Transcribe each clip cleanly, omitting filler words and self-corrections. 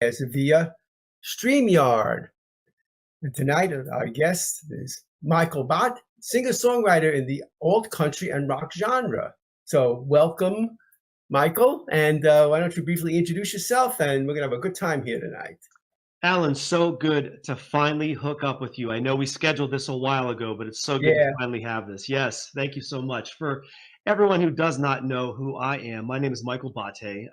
as via StreamYard. And tonight, our guest is Michael Botte, singer-songwriter in the alt country and rock genre. So welcome, Michael, and why don't you briefly introduce yourself, and we're going to have a good time here tonight. Alan, so good to finally hook up with you. I know we scheduled this a while ago, but it's so good to finally have this. Yes, thank you so much. For everyone who does not know who I am, my name is Michael Botte.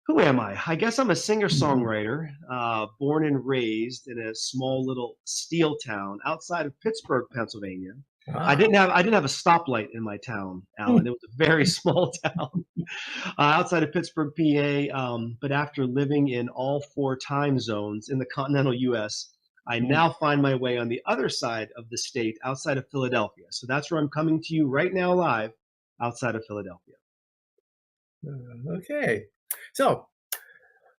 Who am I? I guess I'm a singer-songwriter, born and raised in a small little steel town outside of Pittsburgh, Pennsylvania. I didn't have a stoplight in my town, Alan. It was a very small town outside of Pittsburgh, PA. But after living in all 4 time zones in the continental U.S., I now find my way on the other side of the state, outside of Philadelphia. So that's where I'm coming to you right now, live outside of Philadelphia. Okay, so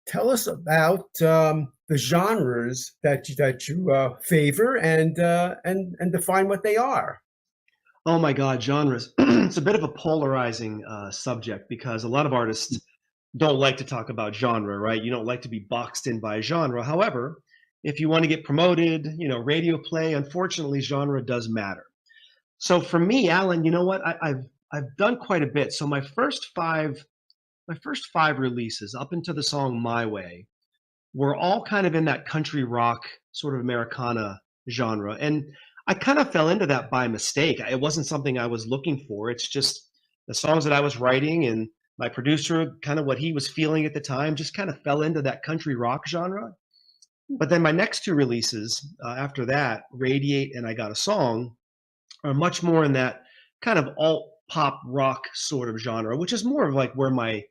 tell us about the genres that you favor and define what they are. Oh my God, genres. It's a bit of a polarizing subject because a lot of artists don't like to talk about genre, right? You don't like to be boxed in by a genre. However, if you want to get promoted, radio play, unfortunately, genre does matter. So for me, Alan, you know what? I've done quite a bit. So my first five releases up into the song My Way were all kind of in that country rock sort of Americana genre. And I kind of fell into that by mistake. It wasn't something I was looking for. It's just the songs that I was writing, and my producer, kind of what he was feeling at the time, just kind of fell into that country rock genre. But then my next 2 releases after that, Radiate and I Got a Song, are much more in that kind of alt pop rock sort of genre, which is more of like where my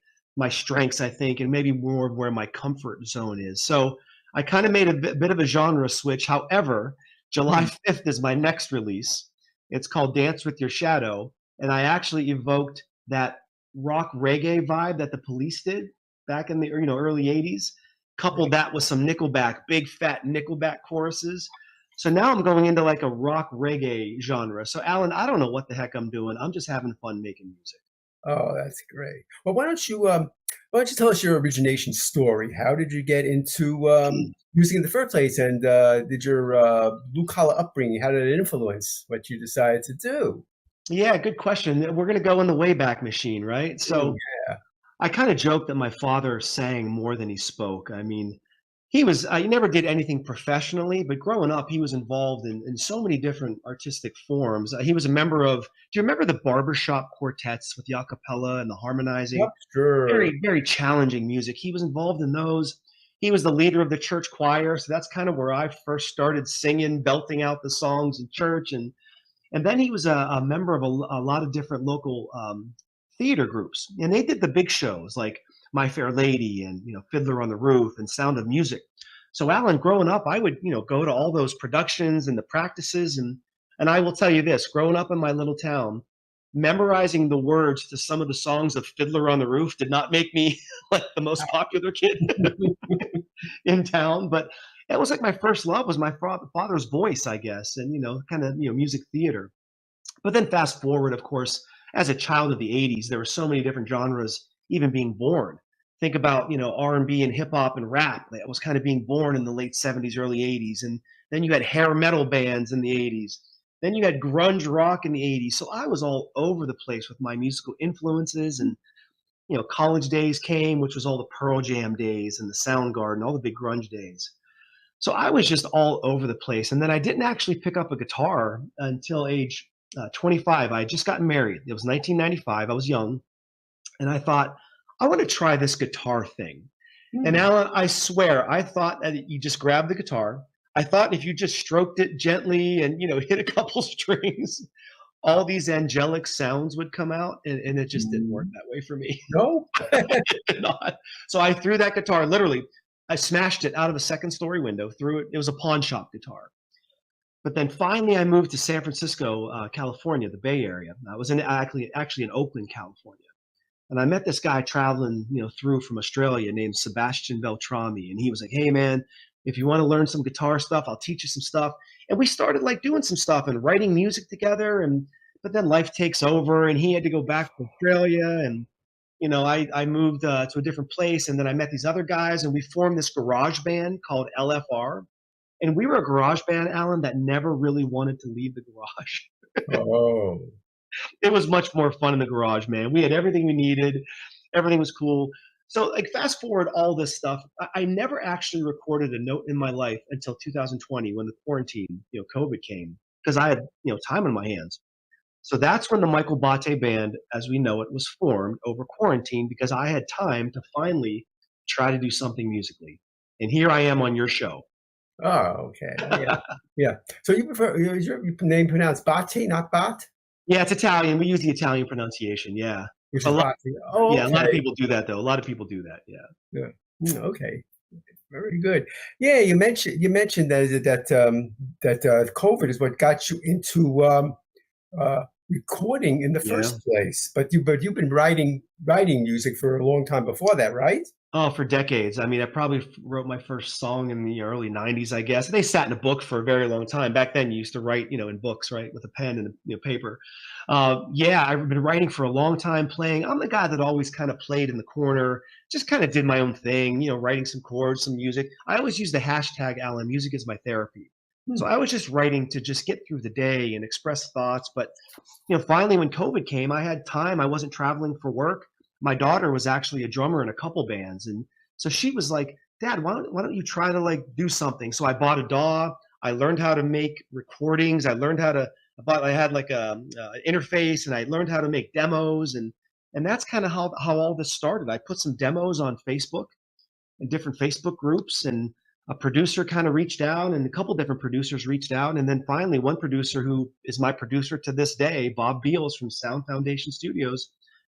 strengths, I think, and maybe more of where my comfort zone is. So I kind of made a bit of a genre switch. However, July 5th is my next release. It's called Dance With Your Shadow, and I actually evoked that rock reggae vibe that the Police did back in the early 80s, coupled that with some Nickelback, big fat Nickelback choruses. So now I'm going into like a rock reggae genre. So Alan, I don't know what the heck I'm doing. I'm just having fun making music. Oh, that's great. Well, why don't you tell us your origination story? How did you get into music in the first place? And did your blue collar upbringing, how did it influence what you decided to do? Yeah, good question. We're going to go in the Wayback Machine, right? So Yeah. I kind of joke that my father sang more than he spoke. I mean, he never did anything professionally, but growing up, he was involved in so many different artistic forms. He was a member of, do you remember the barbershop quartets with the a cappella and the harmonizing? Sure. Very, very challenging music. He was involved in those. He was the leader of the church choir. So that's kind of where I first started singing, belting out the songs in church. And then he was a member of a lot of different local theater groups. And they did the big shows like My Fair Lady and Fiddler on the Roof and Sound of Music. So Alan, growing up, I would go to all those productions and the practices, and I will tell you this: growing up in my little town, memorizing the words to some of the songs of Fiddler on the Roof did not make me like the most popular kid in town, but it was like my first love was my father's voice, I guess, and kind of music theater. But then fast forward, of course, as a child of the 80s, there were so many different genres even being born. Think about, R&B and hip hop and rap that was kind of being born in the late 70s, early 80s. And then you had hair metal bands in the 80s. Then you had grunge rock in the 80s. So I was all over the place with my musical influences. And, college days came, which was all the Pearl Jam days and the Soundgarden, all the big grunge days. So I was just all over the place. And then I didn't actually pick up a guitar until age 25. I had just gotten married. It was 1995. I was young. And I thought, I want to try this guitar thing. And Alan, I swear, I thought that you just grab the guitar. I thought if you just stroked it gently and, hit a couple strings, all these angelic sounds would come out. And it just didn't work that way for me. No? It did not. So I threw that guitar, literally, I smashed it out of a second-story window, threw it. It was a pawn shop guitar. But then finally I moved to San Francisco, California, the Bay Area. I was actually in Oakland, California. And I met this guy traveling, through from Australia named Sebastian Beltrami. And he was like, hey, man, if you want to learn some guitar stuff, I'll teach you some stuff. And we started like doing some stuff and writing music together. But then life takes over and he had to go back to Australia. And, I moved to a different place, and then I met these other guys, and we formed this garage band called LFR. And we were a garage band, Alan, that never really wanted to leave the garage. Oh, It was much more fun in the garage, man. We had everything we needed. Everything was cool. So, like, fast forward all this stuff. I never actually recorded a note in my life until 2020 when the quarantine, COVID came, because I had, time on my hands. So that's when the Michael Botte Band, as we know it, was formed over quarantine because I had time to finally try to do something musically. And here I am on your show. oh, okay. Yeah. Yeah. So you prefer, is your name pronounced Bate, not Bot? Yeah, it's Italian. We use the Italian pronunciation. Yeah. Which A is lot, Bate. Oh, yeah, a lot of okay. people do that though. A lot of people do that. Yeah. Yeah. Okay. Very good. Yeah, you mentioned that COVID is what got you into recording in the Yeah. first place. But you've been writing music for a long time before that, right? Oh, for decades. I mean, I probably wrote my first song in the early 90s, I guess. They sat in a book for a very long time. Back then, you used to write, in books, right, with a pen and paper. Yeah, I've been writing for a long time, playing. I'm the guy that always kind of played in the corner, just kind of did my own thing, writing some chords, some music. I always use the hashtag Alan, music is my therapy. Hmm. So I was just writing to just get through the day and express thoughts. But finally, when COVID came, I had time. I wasn't traveling for work. My daughter was actually a drummer in a couple bands, and so she was like, "Dad, why don't you try to like do something?" So I bought a DAW. I learned how to make recordings. I learned how to. I had like a interface, and I learned how to make demos, and that's kind of how all this started. I put some demos on Facebook in different Facebook groups, and a producer kind of reached out, and a couple different producers reached out, and then finally one producer who is my producer to this day, Bob Beals from Sound Foundation Studios,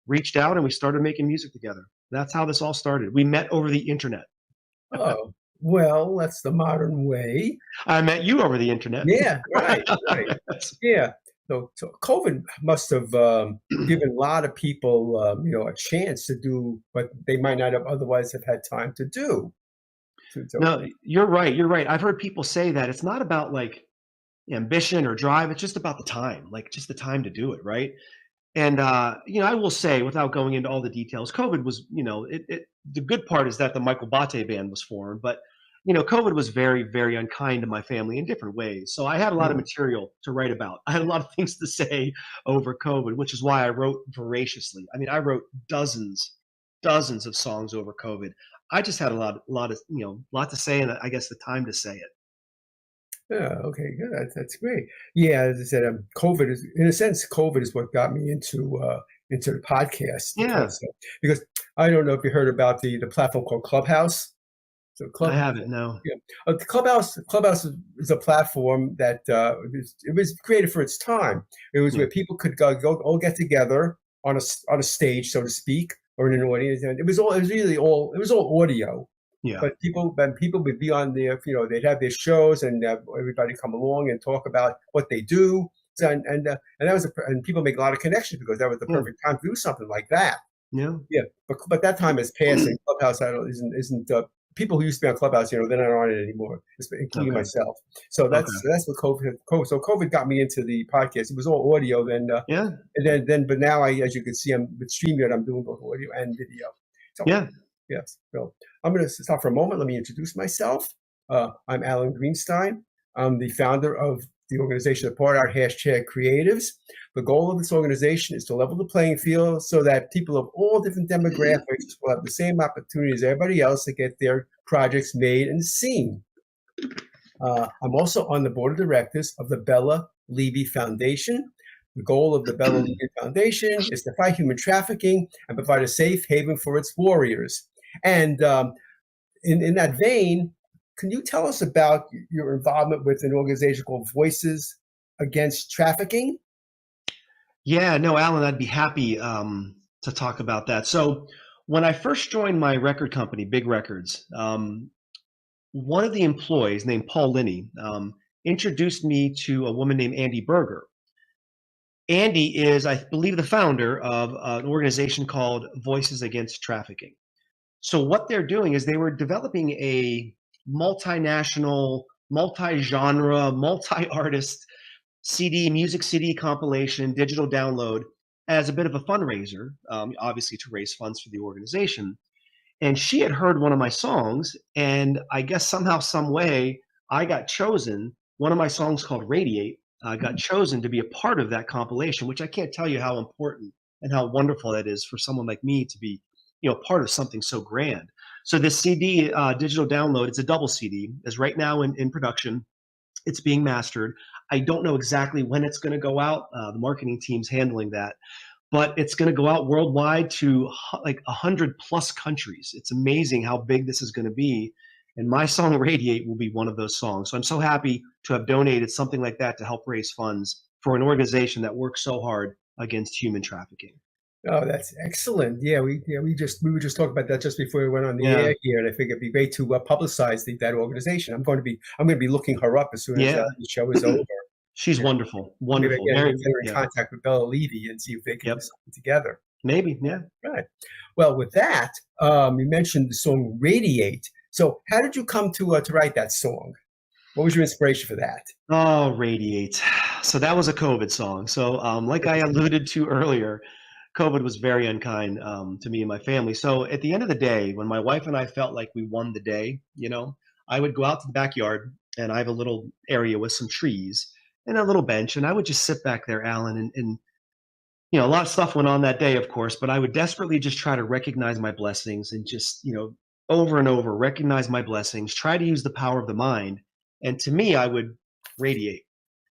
reached out, and we started making music together. That's how this all started. We met over the internet. Oh, well, that's the modern way. I met you over the internet. Yeah, right, right. Yeah. So COVID must have given a lot of people, a chance to do what they might not have otherwise have had time to do. No, you're right. You're right. I've heard people say that it's not about like ambition or drive. It's just about the time, like just the time to do it, right? And I will say, without going into all the details, COVID was, the good part is that the Michael Botte Band was formed, but COVID was very, very unkind to my family in different ways. So I had a lot of material to write about. I had a lot of things to say over COVID, which is why I wrote voraciously. I mean, I wrote dozens of songs over COVID. I just had a lot to say, and I guess the time to say it. Yeah, okay, good. That's great. Yeah, as I said, COVID is, in a sense, COVID is what got me into the podcast Yeah, because I don't know if you heard about the platform called Clubhouse. So I haven't. No. yeah, the Clubhouse is a platform that it was created for its time. It was Yeah. where people could go all get together on a stage, so to speak, or in an audience, and it was all audio. Yeah. But people would be on there, they'd have their shows, and everybody come along and talk about what they do. So, and that was and people make a lot of connections because that was the Yeah. perfect time to do something like that. Yeah. Yeah, but that time has passed, and Clubhouse isn't people who used to be on Clubhouse, they're not on it anymore, including Okay. myself. So Okay. that's what COVID. So COVID got me into the podcast. It was all audio then, Yeah. and then but now as you can see, I'm with StreamYard. I'm doing both audio and video. So Yeah. yes, so I'm going to stop for a moment. Let me introduce myself. I'm Alan Greenstein. I'm the founder of the organization that part our #Creatives. The goal of this organization is to level the playing field so that people of all different demographics will have the same opportunity as everybody else to get their projects made and seen. I'm also on the board of directors of the Bella Levy Foundation. The goal of the Bella Levy Foundation is to fight human trafficking and provide a safe haven for its warriors. And in that vein, can you tell us about your involvement with an organization called Voices Against Trafficking? Yeah, no, Alan, I'd be happy to talk about that. So when I first joined my record company, Big Records, one of the employees named Paul Linney introduced me to a woman named Andy Berger. Andy is, I believe, the founder of an organization called Voices Against Trafficking. So what they're doing is they were developing a multinational, multi-genre, multi-artist music CD compilation, digital download. as a bit of a fundraiser, obviously to raise funds for the organization. And she had heard one of my songs, and I guess somehow, some way, I got chosen. One of my songs called Radiate got chosen to be a part of that compilation, which I can't tell you how important and how wonderful that is for someone like me to be, part of something so grand. So this CD, digital download, it's a double CD, is right now in production. It's being mastered. I don't know exactly when it's going to go out. The marketing team's handling that, but it's going to go out worldwide to like 100 plus countries. It's amazing how big this is going to be. And my song Radiate will be one of those songs. So I'm so happy to have donated something like that to help raise funds for an organization that works so hard against human trafficking. Oh, that's excellent. Yeah, we were just talking about that just before we went on the air here, and I think it'd be great to publicize that organization. I'm going to be looking her up as soon as the show is over. She's wonderful, wonderful. Get her in contact with Bella Levy and see if they can do something together. Maybe, yeah. Right. Well, with that, you mentioned the song Radiate. So how did you come to write that song? What was your inspiration for that? Oh, Radiate. So that was a COVID song. So like I alluded to earlier, COVID was very unkind to me and my family. So at the end of the day, when my wife and I felt like we won the day, I would go out to the backyard, and I have a little area with some trees and a little bench, and I would just sit back there, Alan, and a lot of stuff went on that day, of course, but I would desperately just try to recognize my blessings and just, over and over, recognize my blessings, try to use the power of the mind. And to me, I would radiate.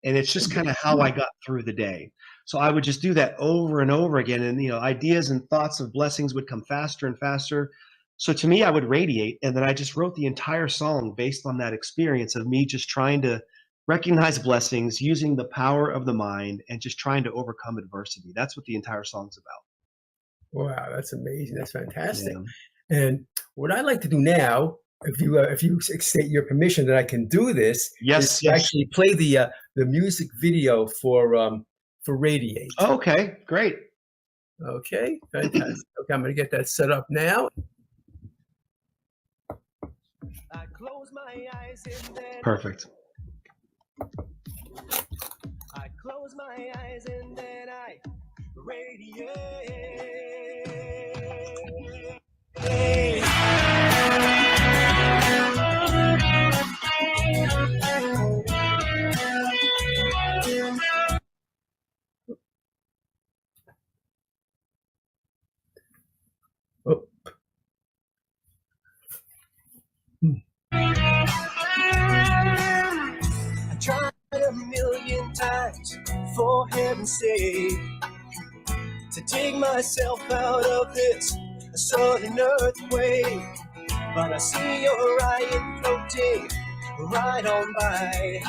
And it's just kind of how I got through the day. So I would just do that over and over again. And, ideas and thoughts of blessings would come faster and faster. So to me, I would radiate. And then I just wrote the entire song based on that experience of me just trying to recognize blessings, using the power of the mind, and just trying to overcome adversity. That's what the entire song's about. Wow, that's amazing. That's fantastic. Yeah. And what I'd like to do now, if you state your permission that I can do this, yes, actually play the music video for Radiate. Okay, great. Okay, fantastic. Okay, I'm going to get that set up now. I close my eyes and then Perfect. I close my eyes and then I radiate. Oh. I tried a million times, for heaven's sake, to dig myself out of this sudden earthquake. But I see Orion floating right on by,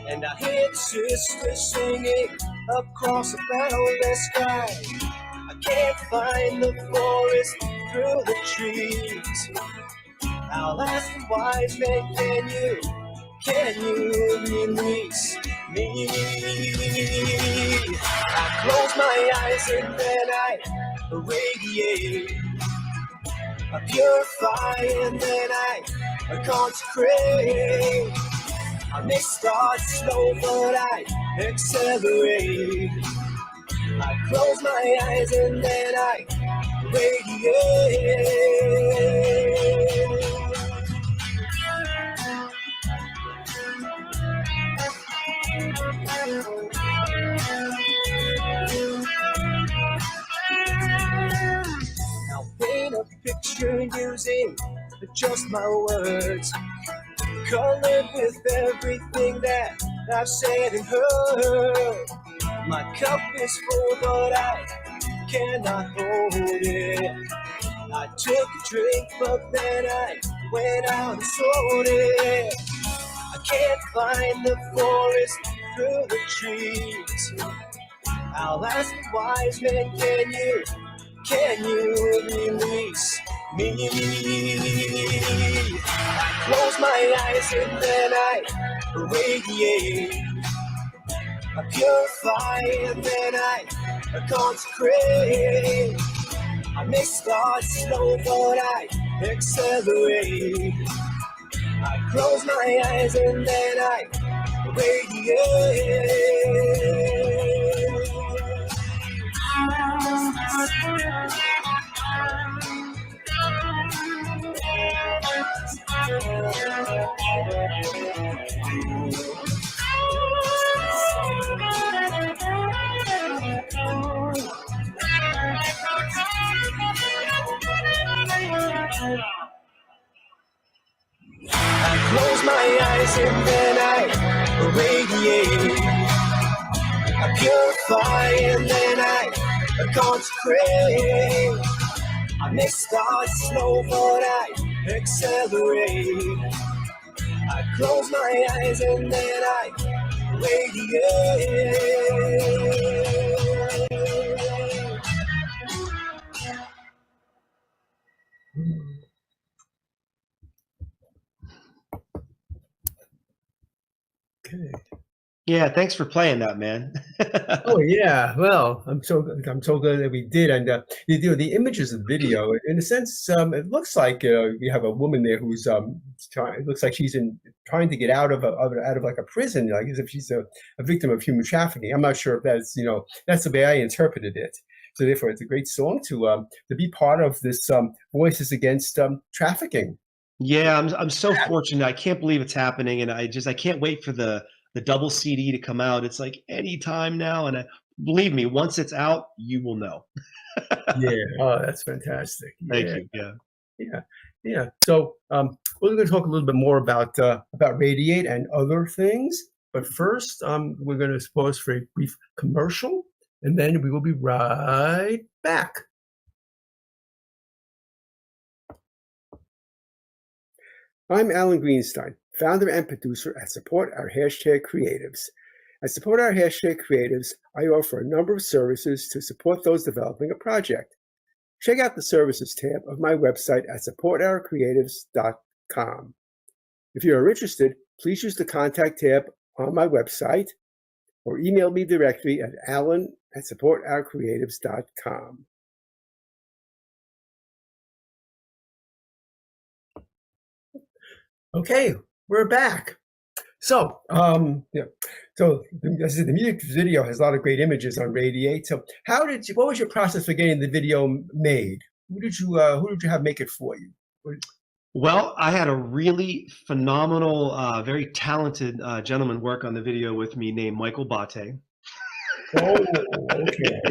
and I hear the sisters singing across the boundless sky. I can't find the forest through the trees. I'll ask the wise man, can you release me? I close my eyes and then I radiate. I purify and then I consecrate. I may start slow but I accelerate. I close my eyes and then I radiate. I'll paint a picture using just my words, colored with everything that I've said and heard. My cup is full, but I cannot hold it. I took a drink, but then I went out and sold it. I can't find the forest through the trees. I'll ask the wise man, can you release me? I close my eyes and then I radiate. I purify and then I consecrate. I may start slow but I accelerate. I close my eyes and then I radiate. I close my eyes and then I radiate. I purify and then I consecrate. I may start slow, but I accelerate. I close my eyes and then I radiate. Okay. Yeah, thanks for playing that, man. Oh yeah, well, I'm so glad that we did, and the images of the video, in a sense, it looks like you have a woman there who's it looks like she's trying to get out of like a prison, like as if she's a victim of human trafficking. I'm not sure if that's that's the way I interpreted it. So therefore, it's a great song to be part of this Voices Against Trafficking. Yeah, I'm so fortunate. I can't believe it's happening, and I can't wait for the double CD to come out. It's like any time now, and believe me, once it's out, you will know. Yeah, oh, that's fantastic. Thank Yeah. you. Yeah. So we're going to talk a little bit more about Radiate and other things. But first, we're going to pause for a brief commercial, and then we will be right back. I'm Alan Greenstein, founder and producer at Support Our Hashtag Creatives. At Support Our Hashtag Creatives, I offer a number of services to support those developing a project. Check out the Services tab of my website at supportourcreatives.com. If you are interested, please use the Contact tab on my website or email me directly at alan@supportourcreatives.com. Okay, we're back. So, so as I said, the music video has a lot of great images on Radiate. So, what was your process for getting the video made? Who did you have make it for you? Well, I had a really phenomenal, very talented gentleman work on the video with me named Michael Botte. Oh, okay.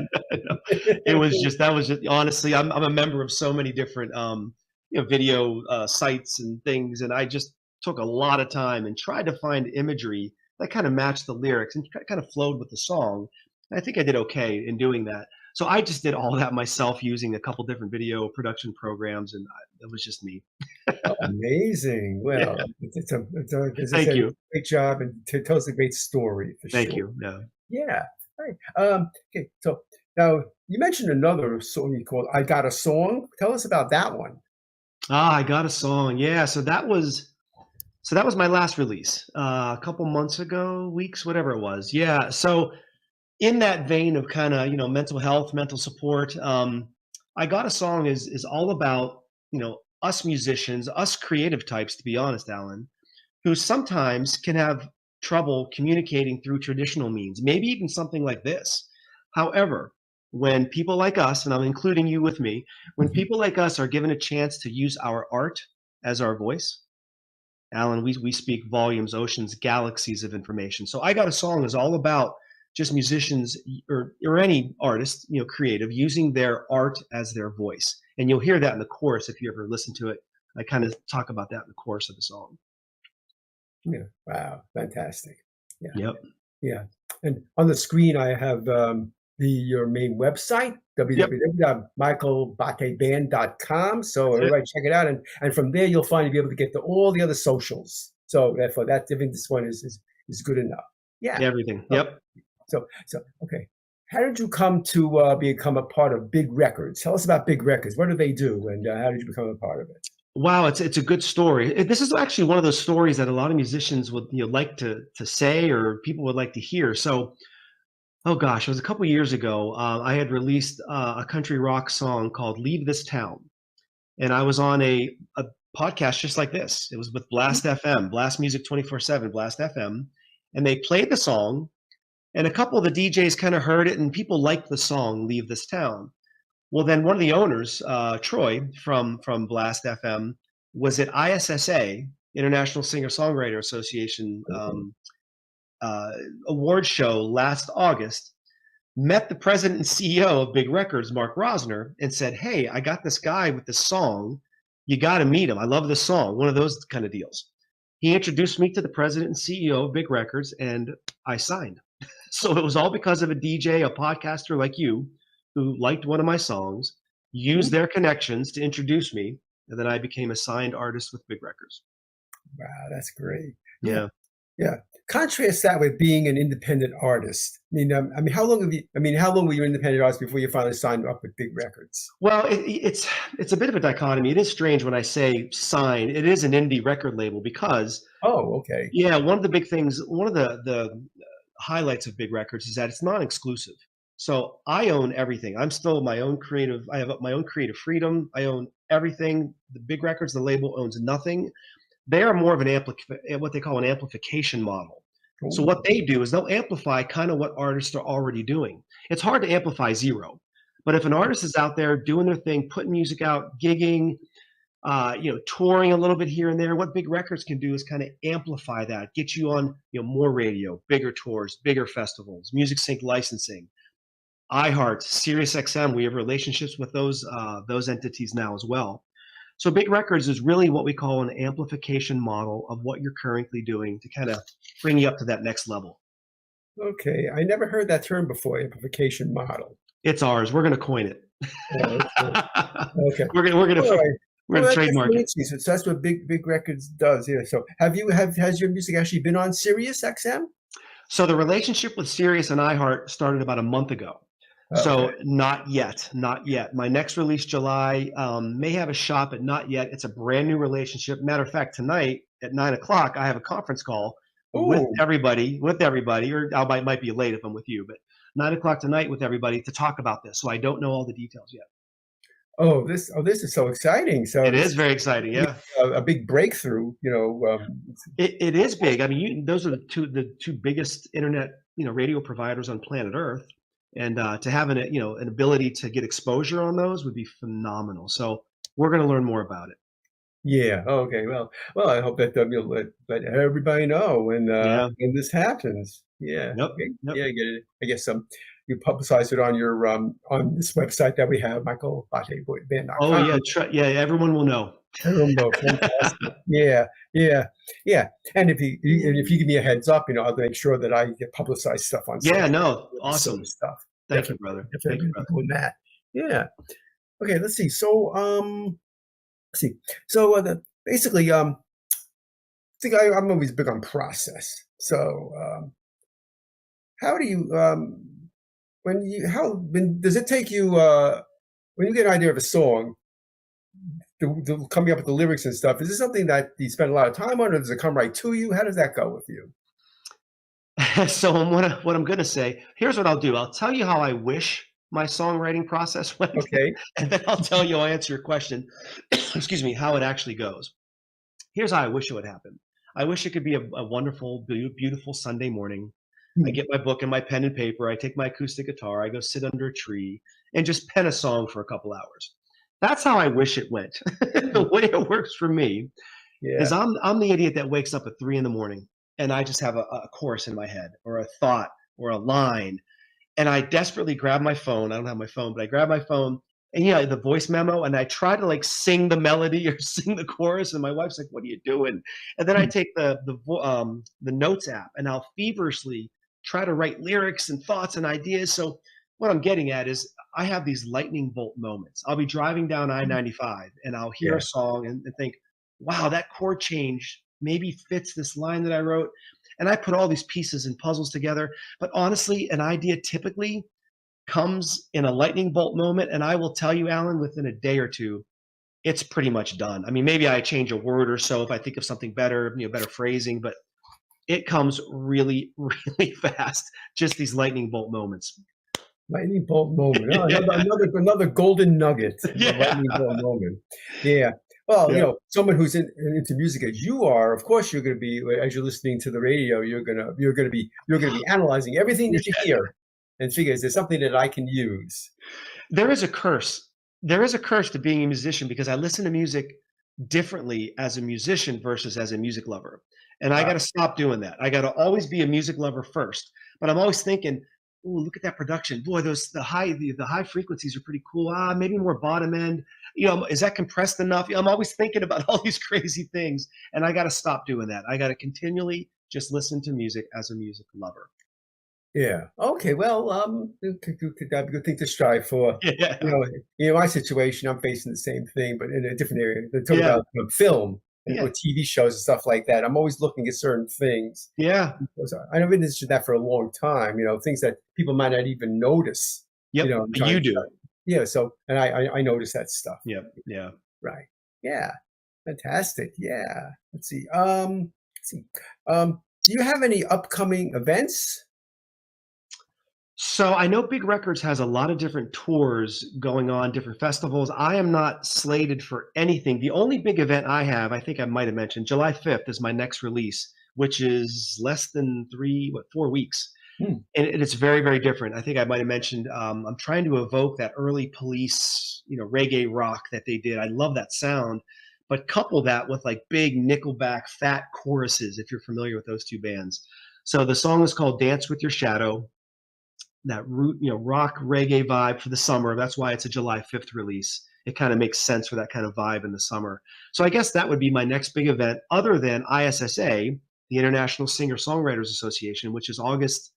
That was just honestly, I'm a member of so many different video sites and things, and I just took a lot of time and tried to find imagery that kind of matched the lyrics and kind of flowed with the song. I think I did okay in doing that. So I just did all that myself using a couple different video production programs, and it was just me. Amazing. Well, it's a Thank you. Great job, and it tells a great story for Thank sure. you. Yeah. Yeah. Right. Okay. So now you mentioned another song you called "I Got a Song." Tell us about that one. I Got a Song. Yeah. So that was my last release a couple months ago, weeks, whatever it was. Yeah. So in that vein of kind of, mental health, mental support, I Got a Song is all about, us musicians, us creative types, to be honest, Alan, who sometimes can have trouble communicating through traditional means, maybe even something like this. However, when people like us, and I'm including you with me, when people like us are given a chance to use our art as our voice, Alan, we speak volumes, oceans, galaxies of information. So I Got a Song is all about just musicians or any artist, creative, using their art as their voice. And you'll hear that in the chorus if you ever listen to it. I kind of talk about that in the chorus of the song. Yeah. Wow. Fantastic. Yeah. Yep. Yeah. And on the screen, I have your main website, www.michaelbotteband.com. So everybody check it out. And from there, you'll be able to get to all the other socials. So therefore, I think this one is good enough. Yeah. Everything. Yep. So okay. How did you come to become a part of Big Records? Tell us about Big Records. What do they do, and how did you become a part of it? Wow, it's a good story. This is actually one of those stories that a lot of musicians would like to say, or people would like to hear. So, oh gosh, it was a couple years ago. I had released a country rock song called "Leave This Town," and I was on a podcast just like this. It was with Blast FM, Blast Music 24/7, Blast FM, and they played the song. And a couple of the DJs kind of heard it, and people liked the song "Leave This Town." Well, then one of the owners, Troy from Blast FM, was at ISSA, International Singer-Songwriter Association, award show last August, met the president and CEO of Big Records, Mark Rosner, and said, "Hey, I got this guy with this song. You got to meet him. I love this song." One of those kind of deals. He introduced me to the president and CEO of Big Records, and I signed. So it was all because of a DJ, a podcaster like you, who liked one of my songs, used their connections to introduce me, and then I became a signed artist with Big Records. Wow, that's great. Yeah. Yeah. Contrast that with being an independent artist. How long were you an independent artist before you finally signed up with Big Records? Well, it's a bit of a dichotomy. It is strange when I say sign. It is an indie record label because okay. Yeah, one of the big things, one of the highlights of Big Records is that it's non-exclusive. So I own everything. I'm still my own creative. I have my own creative freedom. I own everything. The Big Records, the label, owns nothing. They are more of what they call an amplification model. Ooh. So what they do is they'll amplify kind of what artists are already doing. It's hard to amplify zero, but if an artist is out there doing their thing, putting music out, gigging, touring a little bit here and there, what Big Records can do is kind of amplify that, get you on, more radio, bigger tours, bigger festivals, music sync licensing, iHeart, SiriusXM. We have relationships with those entities now as well. So Big Records is really what we call an amplification model of what you're currently doing to kind of bring you up to that next level. Okay, I never heard that term before, amplification model. It's ours. We're going to coin it. Okay. We're gonna trademark it. So that's what Big Records does. Yeah. So has your music actually been on SiriusXM? So the relationship with Sirius and iHeart started about a month ago. Okay. So not yet. My next release, July, may have a shot, but not yet. It's a brand new relationship. Matter of fact, tonight at 9:00, I have a conference call with everybody, or I might be late if I'm with you, but 9:00 tonight with everybody to talk about this. So I don't know all the details yet. Oh, this is so exciting! So it is very exciting. Yeah, a big breakthrough. It is big. I mean, those are the two biggest internet radio providers on planet Earth, and to have an ability to get exposure on those would be phenomenal. So we're going to learn more about it. Yeah. Okay. Well, I hope that you'll let everybody know when this happens. Yeah. Yep. Yeah. I guess you publicize it on your on this website that we have, Michael Botte Band. Oh yeah. Everyone will know. Everyone will know. Fantastic. Yeah. And if you give me a heads up, I'll make sure that I get publicized stuff on. Yeah. No. Awesome stuff. Thank you, brother. Thank you, brother. Doing that. Yeah. Okay. Let's see. So basically, I think I'm always big on process. So how do you when does it take you when you get an idea of a song to coming up with the lyrics and stuff? Is this something that you spend a lot of time on, or does it come right to you? How does that go with you? So what I'm going to say, here's what I'll do. I'll tell you how I wish my songwriting process went. Okay. And then I'll tell you, I'll answer your question, excuse me, how it actually goes. Here's how I wish it would happen. I wish it could be a wonderful, beautiful Sunday morning. I get my book and my pen and paper. I take my acoustic guitar. I go sit under a tree and just pen a song for a couple hours. That's how I wish it went. The way it works for me is I'm the idiot that wakes up at 3 a.m. and I just have a chorus in my head or a thought or a line. And I desperately grab my phone. I don't have my phone, but I grab my phone and the voice memo, and I try to sing the melody or sing the chorus. And my wife's like, "What are you doing?" And then I take the notes app and I'll feverishly try to write lyrics and thoughts and ideas. So what I'm getting at is I have these lightning bolt moments. I'll be driving down I-95 and I'll hear a song and think, wow, that chord change maybe fits this line that I wrote. And I put all these pieces and puzzles together. But honestly, an idea typically comes in a lightning bolt moment. And I will tell you, Alan, within a day or two, it's pretty much done. I mean, maybe I change a word or so if I think of something better, better phrasing, but it comes really, really fast. Just these lightning bolt moments. Lightning bolt moment. Oh, another golden nugget. Yeah. Lightning bolt moment. Yeah. Well, someone who's into music as you are, of course, you're going to be, as you're listening to the radio, you're going to be analyzing everything that you hear. and figure, is there something that I can use? There is a curse. There is a curse to being a musician because I listen to music differently as a musician versus as a music lover. And I got to stop doing that. I got to always be a music lover first. But I'm always thinking, "Ooh, look at that production. Boy, the high frequencies are pretty cool. Maybe more bottom end. Is that compressed enough?" I'm always thinking about all these crazy things, and I got to stop doing that. I got to continually just listen to music as a music lover. Yeah. Okay. Well, could that be a good thing to strive for? Yeah. My situation, I'm facing the same thing, but in a different area. They're talking Yeah. about film and Yeah. TV shows and stuff like that. I'm always looking at certain things. Yeah. I've been interested in that for a long time. Things that people might not even notice. Yep. You do. Yeah. So, and I notice that stuff. Yep. Yeah. Right. Yeah. Fantastic. Yeah. Let's see. Do you have any upcoming events? So I know Big Records has a lot of different tours going on, different festivals. I am not slated for anything. The only big event I have, I think I might have mentioned, July 5th is my next release, which is less than 4 weeks. And it's very, very different. I think I might have mentioned, I'm trying to evoke that early Police, reggae rock that they did. I love that sound, but couple that with like big Nickelback fat choruses, if you're familiar with those two bands. So the song is called Dance With Your Shadow. That rock reggae vibe for the summer. That's why it's a July 5th release. It kind of makes sense for that kind of vibe in the summer. So I guess that would be my next big event other than ISSA, the International Singer-Songwriters Association, which is August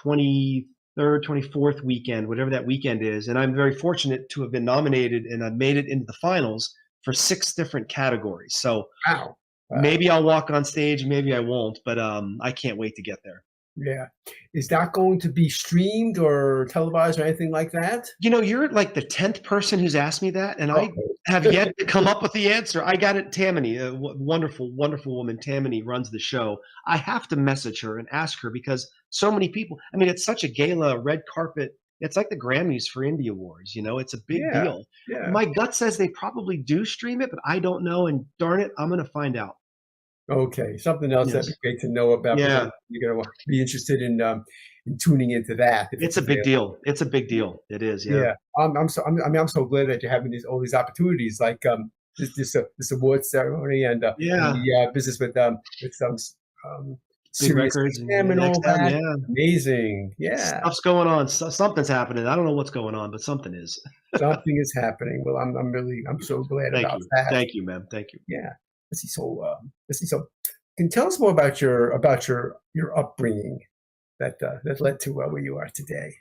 23rd, 24th weekend, whatever that weekend is. And I'm very fortunate to have been nominated and I've made it into the finals for 6 different categories. So Wow. Maybe I'll walk on stage, maybe I won't, but I can't wait to get there. Yeah. Is that going to be streamed or televised or anything like that? You're like the 10th person who's asked me that, and I have yet to come up with the answer. I got it. Tammany, a wonderful, wonderful woman. Tammany runs the show. I have to message her and ask her because so many people, it's such a gala, red carpet. It's like the Grammys for indie awards, it's a big deal. Yeah. My gut says they probably do stream it, but I don't know. And darn it, I'm going to find out. Okay, something else that'd be great to know about. Yeah. You're going to be interested in tuning into that. It's a big deal. It's a big deal. It is. Yeah. I'm so glad that you're having all these opportunities, like this award ceremony and the business with Big Records and all that. Yeah. Amazing. Yeah. Stuff's going on. Something's happening. I don't know what's going on, but something is. Something is happening. Well, I'm so glad about that. Thank you, ma'am. Thank you. Yeah. Let's see. So, can you tell us more about your upbringing that led to where you are today?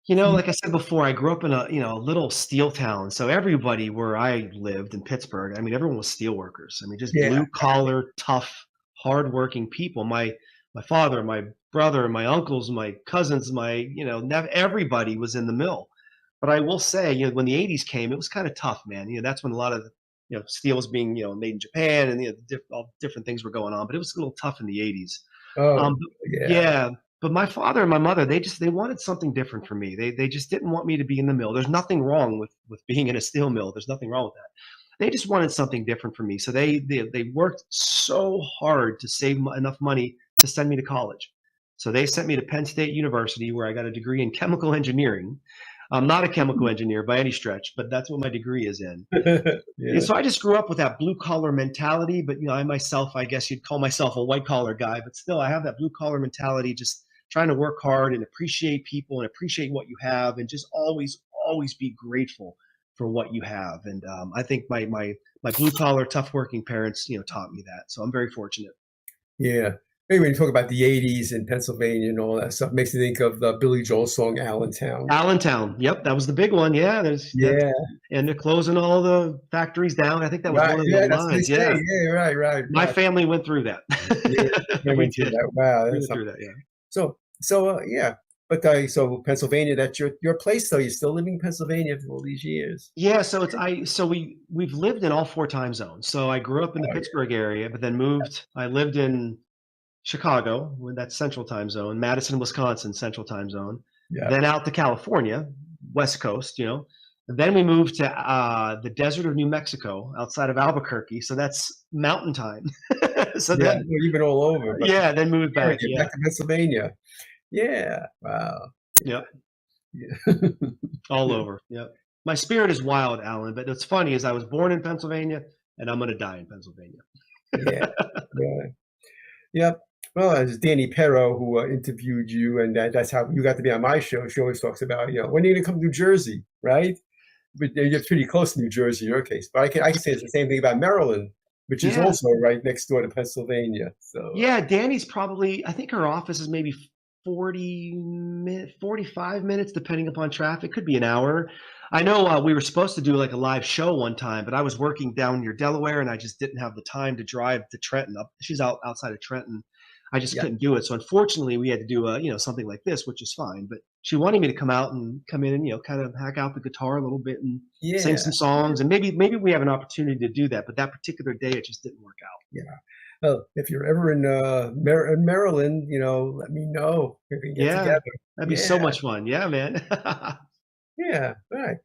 Like I said before, I grew up in a little steel town. So everybody where I lived in Pittsburgh, everyone was steel workers. Just blue collar, tough, hardworking people. My father, my brother, my uncles, my cousins, everybody was in the mill. But I will say, when the 80s came, it was kind of tough, man. That's when a lot of steel was being, made in Japan and all different things were going on, but it was a little tough in the 80s. But my father and my mother, they wanted something different for me. They just didn't want me to be in the mill. There's nothing wrong with being in a steel mill. There's nothing wrong with that. They just wanted something different for me. So they worked so hard to save enough money to send me to college. So they sent me to Penn State University, where I got a degree in chemical engineering. I'm not a chemical engineer by any stretch, but that's what my degree is in. So I just grew up with that blue collar mentality, but I myself, I guess you'd call myself a white collar guy, but still I have that blue collar mentality, just trying to work hard and appreciate people and appreciate what you have and just always be grateful for what you have. And I think my blue collar, tough working parents, taught me that. So I'm very fortunate. Yeah. Maybe when you talk about the 80s in Pennsylvania and all that stuff, makes you think of the Billy Joel song, Allentown. Allentown. Yep. That was the big one. Yeah. And they're closing all the factories down. I think that was one of the lines. Yeah. Yeah. Right. My family went through that. Went through that. Wow. We went through that. Yeah. So But so Pennsylvania, that's your place though. You're still living in Pennsylvania after all these years. Yeah, so we've lived in all 4 time zones. So I grew up in the Pittsburgh area, but then moved. I lived in Chicago, that's Central Time Zone, Madison, Wisconsin, Central Time Zone. Yeah. Then out to California, West Coast, And then we moved to the desert of New Mexico, outside of Albuquerque. So that's Mountain Time. So you've been all over. Then moved back. Back to Pennsylvania. Yeah. Wow. Yep. Yeah. All Yeah. over. Yep. My spirit is wild, Alan. But what's funny is I was born in Pennsylvania, and I'm going to die in Pennsylvania. Yeah. Yeah. Yep. Well, it's Danny Perro who interviewed you, and that's how you got to be on my show. She always talks about, when are you going to come to New Jersey, right? But you're pretty close to New Jersey in your case. But I can say it's the same thing about Maryland, which is Yeah. also right next door to Pennsylvania. So Yeah, Danny's probably, I think her office is maybe 45 minutes, depending upon traffic. Could be an hour. I know we were supposed to do like a live show one time, but I was working down near Delaware and I just didn't have the time to drive to Trenton. She's outside of Trenton. I just yeah, couldn't do it. So unfortunately, we had to do something like this, which is fine. But she wanted me to come in and kind of hack out the guitar a little bit and sing yeah, some songs. And maybe we have an opportunity to do that. But that particular day, it just didn't work out. yeah. Well, if you're ever in Maryland, let me know. Maybe we can get Yeah, together. that'd be so much fun. Yeah, man. Yeah. All right.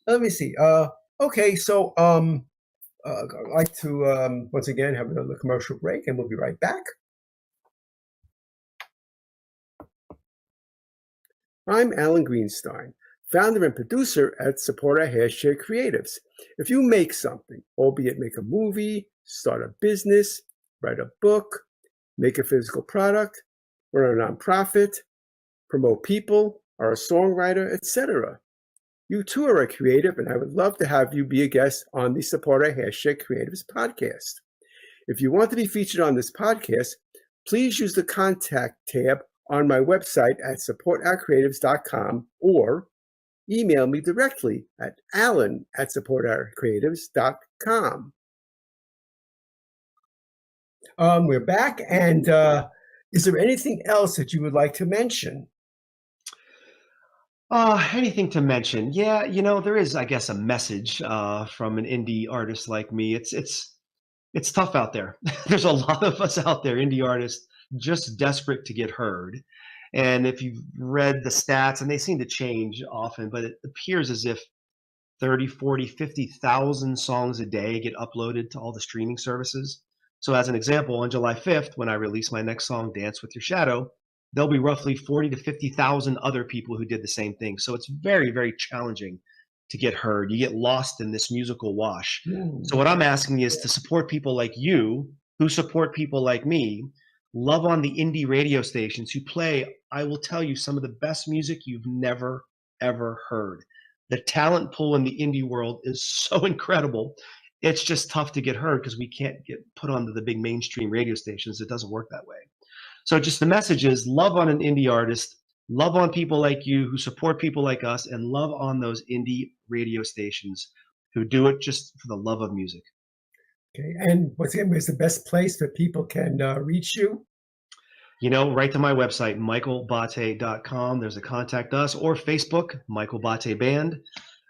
Let me see. Okay. So I'd like to once again have another commercial break, and we'll be right back. I'm Alan Greenstein, founder and producer at Support Our Hashtag Creatives. If you make something, albeit make a movie, start a business, write a book, make a physical product, run a nonprofit, promote people, are a songwriter, etc., you too are a creative, and I would love to have you be a guest on the Support Our Hashtag Creatives podcast. If you want to be featured on this podcast, please use the contact tab on my website at supportourcreatives.com or email me directly at alan@supportourcreatives.com. We're back, and is there anything else that you would like to mention? Anything to mention? Yeah, there is, I guess, a message from an indie artist like me. It's tough out there. There's a lot of us out there, indie artists, just desperate to get heard. And if you've read the stats, and they seem to change often, but it appears as if 30, 40, 50,000 songs a day get uploaded to all the streaming services. So as an example, on July 5th, when I release my next song, Dance With Your Shadow, there'll be roughly 40 to 50,000 other people who did the same thing. So it's very, very challenging to get heard. You get lost in this musical wash. So what I'm asking is to support people like you who support people like me. Love on the indie radio stations who play, I will tell you, some of the best music you've never, ever heard. The talent pool in the indie world is so incredible. It's just tough to get heard because we can't get put onto the big mainstream radio stations. It doesn't work that way. So just the message is love on an indie artist, love on people like you who support people like us, and love on those indie radio stations who do it just for the love of music. Okay. And once again, where's the best place that people can reach you? Right to my website, michaelbotte.com. There's a contact us, or Facebook, Michael Botte Band.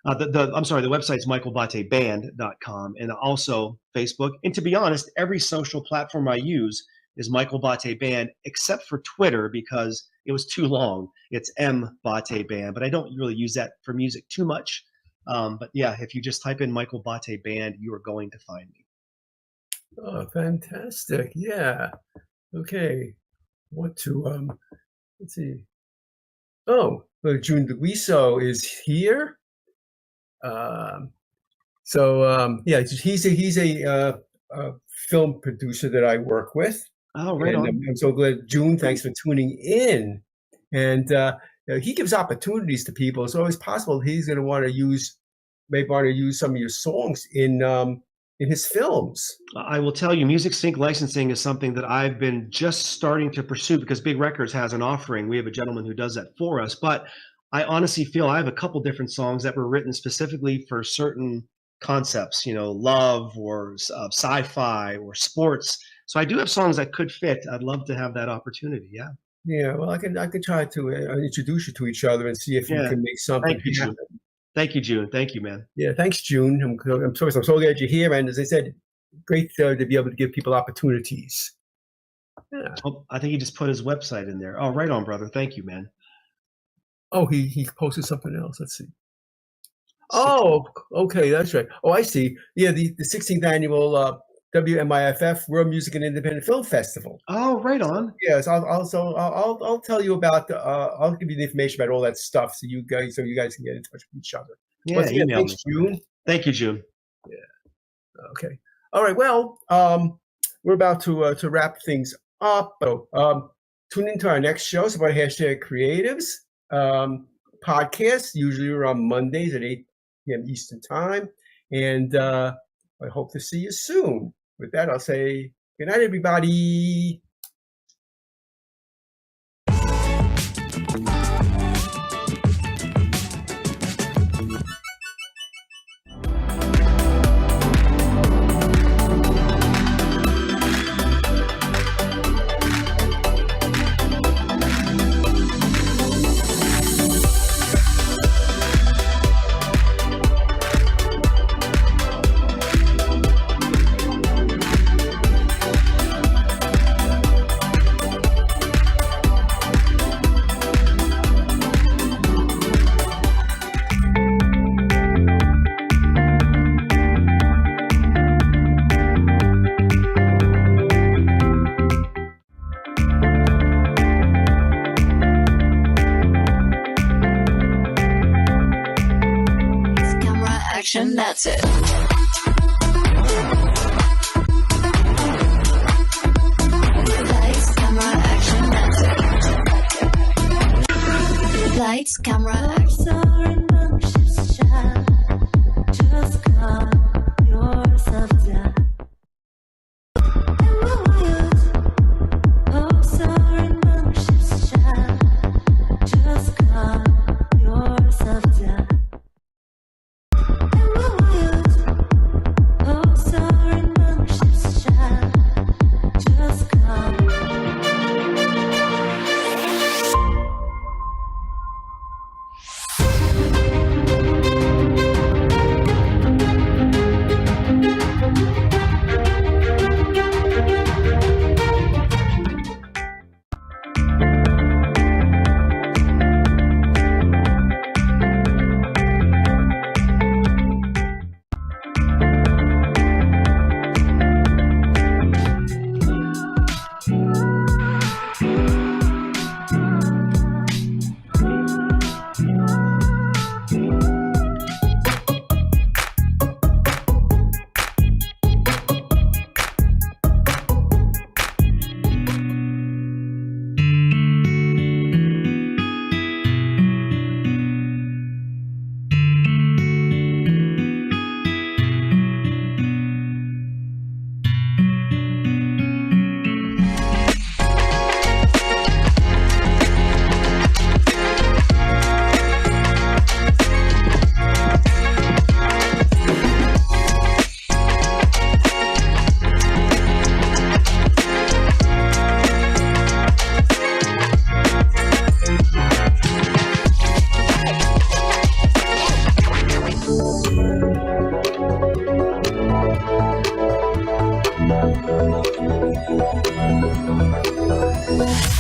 The website's michaelbotteband.com, and also Facebook. And to be honest, every social platform I use is Michael Botte Band, except for Twitter because it was too long. It's M Botte Band, but I don't really use that for music too much. But yeah, if you just type in Michael Botte Band, you are going to find me. Oh, fantastic. Yeah. Okay. Want to let's see. Oh, June DeGuiso is here. Yeah, he's a film producer that I work with. Oh, right and on. I'm so glad, June. Thanks for tuning in. And he gives opportunities to people. It's always possible he's going to want to use some of your songs in his films. I will tell you, music sync licensing is something that I've been just starting to pursue because Big Records has an offering. We have a gentleman who does that for us. But I honestly feel I have a couple different songs that were written specifically for certain concepts, love or sci-fi or sports. So I do have songs that could fit. I'd love to have that opportunity. Yeah. Yeah. Well, I can try to introduce you to each other and see if you can make something Thank you, happen. June. Thank you, June. Thank you, man. Yeah, thanks, June. I'm so glad you're here. And as I said, great to be able to give people opportunities. Yeah. Oh, I think he just put his website in there. Oh, right on, brother. Thank you, man. Oh, he posted something else. Let's see. Oh, okay, that's right. Oh, I see. Yeah, the 16th annual WMIFF World Music and Independent Film Festival. Oh, right on. Yes, I'll tell you about I'll give you the information about all that stuff so you guys can get in touch with each other. Yeah, Once again, email thanks, me. June. Thank you, June. Okay. All right. Well, we're about to wrap things up. So, tune into our next show. It's about #Creatives podcast. Usually we're on Mondays at 8 p.m. Eastern Time. And I hope to see you soon. With that, I'll say good night, everybody. That's it. Lights, camera, action, that's it. Lights, camera, action. Just calm yourself down. Oh, sorry, just calm yourself down. Thank you.